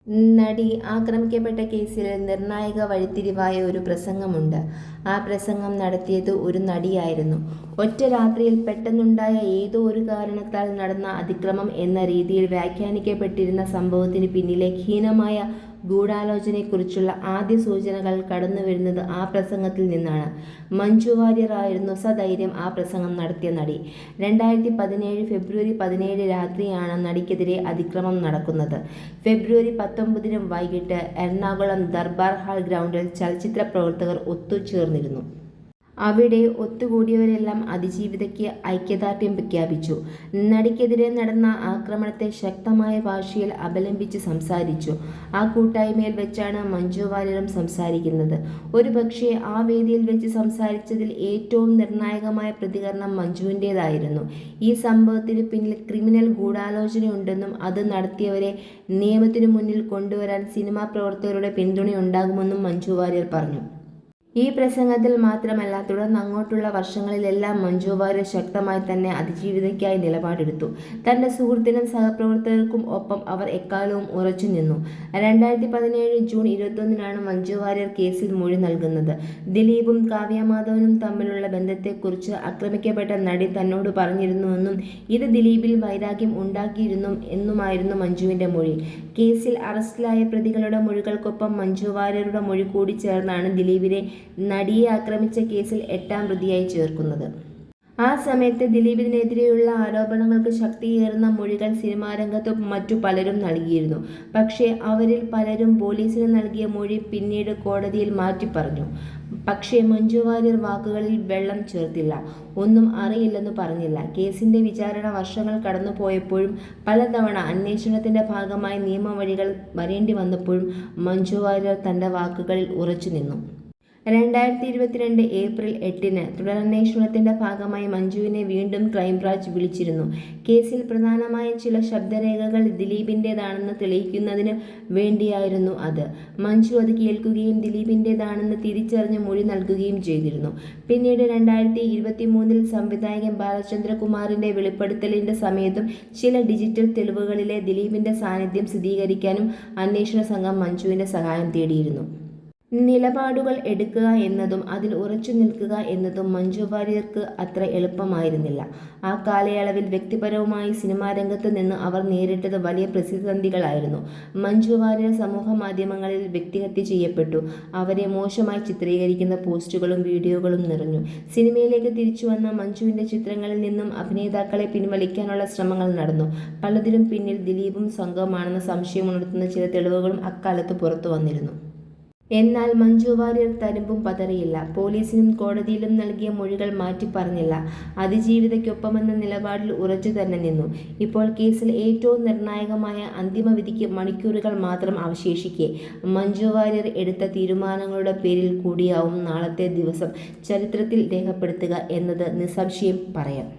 നടി ആക്രമിക്കപ്പെട്ട കേസിൽ നിർണായക വഴിത്തിരിവായ ഒരു പ്രസംഗമുണ്ട്. ആ പ്രസംഗം നടത്തിയത് ഒരു നടിയായിരുന്നു. ഒറ്റ രാത്രിയിൽ പെട്ടെന്നുണ്ടായ ഏതോ ഒരു കാരണത്താൽ നടന്ന അതിക്രമം എന്ന രീതിയിൽ വ്യാഖ്യാനിക്കപ്പെട്ടിരുന്ന സംഭവത്തിന് പിന്നിലെ ഹീനമായ ഗൂഢാലോചനയെക്കുറിച്ചുള്ള ആദ്യ സൂചനകൾ കടന്നുവരുന്നത് ആ പ്രസംഗത്തിൽ നിന്നാണ്. മഞ്ജു വാര്യർ ആയിരുന്നു സധൈര്യം ആ പ്രസംഗം നടത്തിയ നടി. 2017 ഫെബ്രുവരി 17 രാത്രിയാണ് നടിക്കെതിരെ അതിക്രമം നടക്കുന്നത്. ഫെബ്രുവരി 19 വൈകിട്ട് എറണാകുളം ദർബാർ ഹാൾ ഗ്രൗണ്ടിൽ ചലച്ചിത്ര പ്രവർത്തകർ ഒത്തുചേർന്നിരുന്നു. അവിടെ ഒത്തുകൂടിയവരെല്ലാം അതിജീവിതയ്ക്ക് ഐക്യദാർഢ്യം പ്രഖ്യാപിച്ചു. നടിക്കെതിരെ നടന്ന ആക്രമണത്തെ ശക്തമായ ഭാഷയിൽ അപലപിച്ച് സംസാരിച്ചു. ആ കൂട്ടായ്മയിൽ വെച്ചാണ് മഞ്ജു വാര്യരും സംസാരിക്കുന്നത്. ഒരുപക്ഷേ ആ വേദിയിൽ വെച്ച് സംസാരിച്ചതിൽ ഏറ്റവും നിർണായകമായ പ്രതികരണം മഞ്ജുവിൻ്റേതായിരുന്നു. ഈ സംഭവത്തിന് പിന്നിൽ ക്രിമിനൽ ഗൂഢാലോചനയുണ്ടെന്നും അത് നടത്തിയവരെ നിയമത്തിനു മുന്നിൽ കൊണ്ടുവരാൻ സിനിമാ പ്രവർത്തകരുടെ പിന്തുണയുണ്ടാകുമെന്നും മഞ്ജു വാര്യർ പറഞ്ഞു. ഈ പ്രസംഗത്തിൽ മാത്രമല്ല, തുടർന്നങ്ങോട്ടുള്ള വർഷങ്ങളിലെല്ലാം മഞ്ജു വാര്യർ ശക്തമായി തന്നെ അതിജീവിതയ്ക്കായി നിലപാടെടുത്തു. തന്റെ സുഹൃത്തിനും സഹപ്രവർത്തകർക്കും ഒപ്പം അവർ എക്കാലവും ഉറച്ചു നിന്നു. 2017 ജൂൺ 21 മഞ്ജു വാര്യർ കേസിൽ മൊഴി നൽകുന്നത്. ദിലീപും കാവ്യ മാധവനും തമ്മിലുള്ള ബന്ധത്തെക്കുറിച്ച് ആക്രമിക്കപ്പെട്ട നടി തന്നോട് പറഞ്ഞിരുന്നുവെന്നും ഇത് ദിലീപിൽ വൈരാഗ്യം ഉണ്ടാക്കിയിരുന്നു എന്നുമായിരുന്നു മഞ്ജുവിന്റെ മൊഴി. കേസിൽ അറസ്റ്റിലായ പ്രതികളുടെ മൊഴികൾക്കൊപ്പം മഞ്ജു വാര്യരുടെ മൊഴി കൂടി ചേർന്നാണ് ദിലീപിനെ നടിയെ ആക്രമിച്ച കേസിൽ 8ാം പ്രതിയായി ചേർക്കുന്നത്. ആ സമയത്ത് ദിലീപിനെതിരെയുള്ള ആരോപണങ്ങൾക്ക് ശക്തിയേറുന്ന മൊഴികൾ സിനിമാരംഗത്തും മറ്റു പലരും നൽകിയിരുന്നു. പക്ഷേ അവരിൽ പലരും പോലീസിന് നൽകിയ മൊഴി പിന്നീട് കോടതിയിൽ മാറ്റിപ്പറഞ്ഞു. പക്ഷേ മഞ്ജു വാര്യർ വാക്കുകളിൽ വെള്ളം ചേർത്തില്ല, ഒന്നും അറിയില്ലെന്ന് പറഞ്ഞില്ല. കേസിന്റെ വിചാരണ വർഷങ്ങൾ കടന്നുപോയപ്പോഴും പലതവണ അന്വേഷണത്തിന്റെ ഭാഗമായി നിയമവഴികൾ വരേണ്ടി വന്നപ്പോഴും മഞ്ജു വാര്യർ തന്റെ വാക്കുകളിൽ ഉറച്ചുനിന്നു. 2022 ഏപ്രിൽ 8 തുടരന്വേഷണത്തിന്റെ ഭാഗമായി മഞ്ജുവിനെ വീണ്ടും ക്രൈംബ്രാഞ്ച് വിളിച്ചിരുന്നു. കേസിൽ പ്രധാനമായ ചില ശബ്ദരേഖകൾ ദിലീപിൻ്റേതാണെന്ന് തെളിയിക്കുന്നതിന് വേണ്ടിയായിരുന്നു അത്. മഞ്ജു അത് കേൾക്കുകയും ദിലീപിൻ്റേതാണെന്ന് തിരിച്ചറിഞ്ഞ് മൊഴി നൽകുകയും ചെയ്തിരുന്നു. പിന്നീട് 2023 സംവിധായകൻ ബാലചന്ദ്രകുമാറിന്റെ വെളിപ്പെടുത്തലിന്റെ സമയത്തും ചില ഡിജിറ്റൽ തെളിവുകളിലെ ദിലീപിന്റെ സാന്നിധ്യം സ്ഥിരീകരിക്കാനും അന്വേഷണ സംഘം മഞ്ജുവിന്റെ സഹായം തേടിയിരുന്നു. നിലപാടുകൾ എടുക്കുക എന്നതും അതിൽ ഉറച്ചു നിൽക്കുക എന്നതും മഞ്ജു വാര്യർക്ക് അത്ര എളുപ്പമായിരുന്നില്ല. ആ കാലയളവിൽ വ്യക്തിപരവുമായി സിനിമാരംഗത്ത് നിന്ന് അവർ നേരിട്ടത് വലിയ പ്രതിസന്ധികളായിരുന്നു. മഞ്ജു വാര്യർ സമൂഹ മാധ്യമങ്ങളിൽ വ്യക്തിഹത്യ ചെയ്യപ്പെട്ടു. അവരെ മോശമായി ചിത്രീകരിക്കുന്ന പോസ്റ്റുകളും വീഡിയോകളും നിറഞ്ഞു. സിനിമയിലേക്ക് തിരിച്ചുവന്ന മഞ്ജുവിന്റെ ചിത്രങ്ങളിൽ നിന്നും അഭിനേതാക്കളെ പിൻവലിക്കാനുള്ള ശ്രമങ്ങൾ നടന്നു. പലതിനും പിന്നിൽ ദിലീപും സംഘവുമാണെന്ന് സംശയമുണർത്തുന്ന ചില തെളിവുകളും അക്കാലത്ത് പുറത്തു വന്നിരുന്നു. എന്നാൽ മഞ്ജു വാര്യർ തരിമ്പും പതറിയില്ല. പോലീസിനും കോടതിയിലും നൽകിയ മൊഴികൾ മാറ്റിപ്പറഞ്ഞില്ല. അതിജീവിതയ്ക്കൊപ്പമെന്ന നിലപാടിൽ ഉറച്ചു തന്നെ നിന്നു. ഇപ്പോൾ കേസിൽ ഏറ്റവും നിർണായകമായ അന്തിമവിധിക്ക് മണിക്കൂറുകൾ മാത്രം അവശേഷിക്കെ മഞ്ജു വാര്യർ എടുത്ത തീരുമാനങ്ങളുടെ പേരിൽ കൂടിയാവും നാളത്തെ ദിവസം ചരിത്രത്തിൽ രേഖപ്പെടുത്തുക എന്നത് നിസ്സംശയം പറയാം.